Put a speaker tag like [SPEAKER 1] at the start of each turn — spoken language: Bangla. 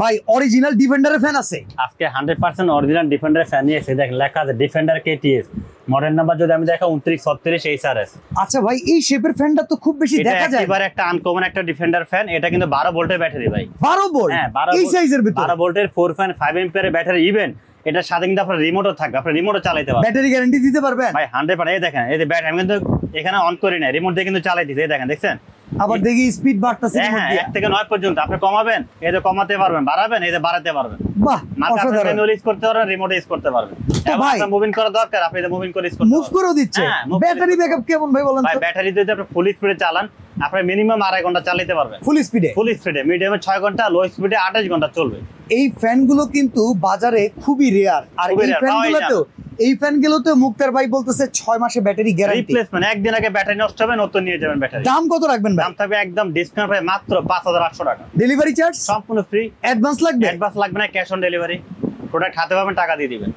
[SPEAKER 1] ভাই অরিজিনাল ডিফেন্ডারের ফ্যান আছে
[SPEAKER 2] আজকে 100% অরিজিনাল ডিফেন্ডার ফ্যান নিয়ে এসে দেখেন লেখা আছে ডিফেন্ডার কেটিএস, মডেল নাম্বার যদি আমি দেখা 2936 এইচআরএস।
[SPEAKER 1] আচ্ছা ভাই এই শেপের ফ্যানটা তো খুব বেশি দেখা যায়,
[SPEAKER 2] এবার একটা আনকমন একটা ডিফেন্ডার ফ্যান, এটা কিন্তু 12 ভোল্টের ব্যাটারি ভাই।
[SPEAKER 1] 12 ভোল্ট?
[SPEAKER 2] হ্যাঁ
[SPEAKER 1] এই সাইজের ভিতর
[SPEAKER 2] 12 ভোল্টের 4 ফ্যান 5 এম্পিয়ারের ব্যাটারি। ইভেন এটার সাথে কিন্তু আপনার রিমোটও থাকবে, আপনি রিমোটও চালাতে পারবেন।
[SPEAKER 1] ব্যাটারি গ্যারান্টি দিতে পারবেন
[SPEAKER 2] ভাই 100%। এই দেখেন এই যে ব্যাটারি আমি কিন্তু এখানে অন করি না, রিমোট দিয়ে কিন্তু চালাই দিছি। এই দেখেন দেখছেন,
[SPEAKER 1] আবার দেখি স্পিড বাড়তাছে।
[SPEAKER 2] হ্যাঁ 1 থেকে 9 পর্যন্ত আপনি কমাবেন, এই যে কমাতে পারবেন, বাড়াবেন, এই যে বাড়াতে পারবেন।
[SPEAKER 1] বাহ অসাধারণ।
[SPEAKER 2] ম্যানুয়ালি ইউজ করতে পারবেন, রিমোট ইউজ করতে পারবেন।
[SPEAKER 1] তো ভাই
[SPEAKER 2] মুভিং করা দরকার, আপনি এটা মুভিং করে ইউজ করতে পারবেন।
[SPEAKER 1] মুভ করেও দিচ্ছে। ব্যাটারি ব্যাকআপ কেমন ভাই বলেন তো?
[SPEAKER 2] ভাই ব্যাটারি যদি আপনি ফুল স্পিডে চালান, আপনি মিনিমাম 2.5 ঘন্টা চালাতে পারবেন।
[SPEAKER 1] ফুল স্পিডে?
[SPEAKER 2] ফুল স্পিডে, মিডিয়ামে 6 ঘন্টা, লো স্পিডে 28 ঘন্টা চলবে।
[SPEAKER 1] এই ফ্যানগুলো কিন্তু বাজারে খুবই রেয়ার। আর এই ফ্যানগুলোতে মুক্তার ভাই বলতেছে 6 মাসে ব্যাটারি গ্যারান্টি।
[SPEAKER 2] রিপ্লেসমেন্ট, একদিন আগে ব্যাটারি নষ্ট হবে নতুন নিয়ে যাবেন ব্যাটারি।
[SPEAKER 1] দাম কত রাখবেন ভাই?
[SPEAKER 2] দাম থাকবে একদম ডিসকাউন্ট ভাই মাত্র 5800 টাকা।
[SPEAKER 1] ডেলিভারি চার্জ
[SPEAKER 2] সম্পূর্ণ ফ্রি।
[SPEAKER 1] অ্যাডভান্স লাগবে?
[SPEAKER 2] অ্যাডভান্স লাগবে না, ক্যাশ অন ডেলিভারি। প্রোডাক্ট হাতে পাবেন, টাকা দিয়ে দিবেন।